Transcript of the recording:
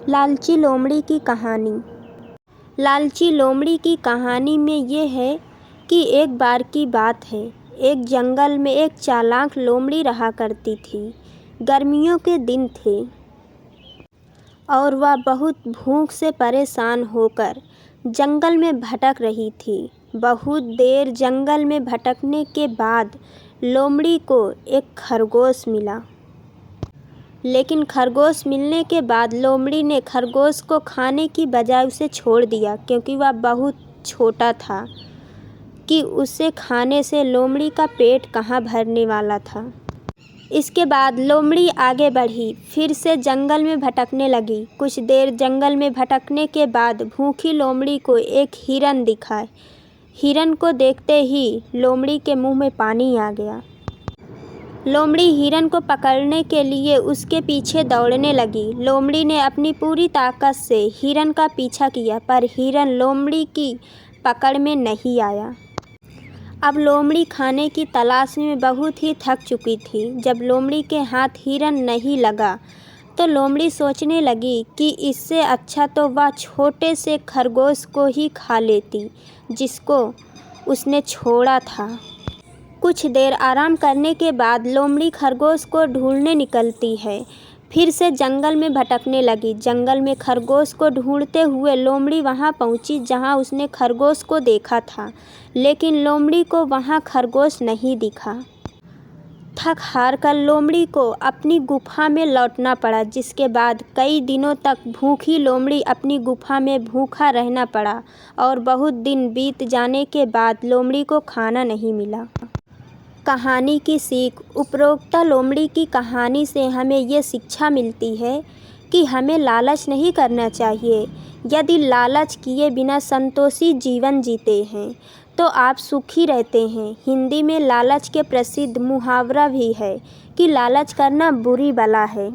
लालची लोमड़ी की कहानी। लालची लोमड़ी की कहानी में ये है कि एक बार की बात है, एक जंगल में एक चालाक लोमड़ी रहा करती थी। गर्मियों के दिन थे और वह बहुत भूख से परेशान होकर जंगल में भटक रही थी। बहुत देर जंगल में भटकने के बाद लोमड़ी को एक खरगोश मिला। लेकिन खरगोश मिलने के बाद लोमड़ी ने खरगोश को खाने की बजाय उसे छोड़ दिया, क्योंकि वह बहुत छोटा था कि उसे खाने से लोमड़ी का पेट कहाँ भरने वाला था। इसके बाद लोमड़ी आगे बढ़ी, फिर से जंगल में भटकने लगी। कुछ देर जंगल में भटकने के बाद भूखी लोमड़ी को एक हिरन दिखा। हिरन को देखते ही लोमड़ी के मुंह में पानी आ गया। लोमड़ी हिरन को पकड़ने के लिए उसके पीछे दौड़ने लगी। लोमड़ी ने अपनी पूरी ताकत से हिरन का पीछा किया, पर हिरन लोमड़ी की पकड़ में नहीं आया। अब लोमड़ी खाने की तलाश में बहुत ही थक चुकी थी। जब लोमड़ी के हाथ हिरन नहीं लगा तो लोमड़ी सोचने लगी कि इससे अच्छा तो वह छोटे से खरगोश को ही खा लेती, जिसको उसने छोड़ा था। कुछ देर आराम करने के बाद लोमड़ी खरगोश को ढूंढने निकलती है। फिर से जंगल में भटकने लगी। जंगल में खरगोश को ढूंढते हुए लोमड़ी वहां पहुंची जहां उसने खरगोश को देखा था, लेकिन लोमड़ी को वहां खरगोश नहीं दिखा। थक हार कर लोमड़ी को अपनी गुफा में लौटना पड़ा, जिसके बाद कई दिनों तक भूखी लोमड़ी अपनी गुफा में भूखा रहना पड़ा और बहुत दिन बीत जाने के बाद लोमड़ी को खाना नहीं मिला। कहानी की सीख। उपरोक्त लोमड़ी की कहानी से हमें ये शिक्षा मिलती है कि हमें लालच नहीं करना चाहिए। यदि लालच किए बिना संतोषी जीवन जीते हैं तो आप सुखी रहते हैं। हिंदी में लालच के प्रसिद्ध मुहावरा भी है कि लालच करना बुरी बला है।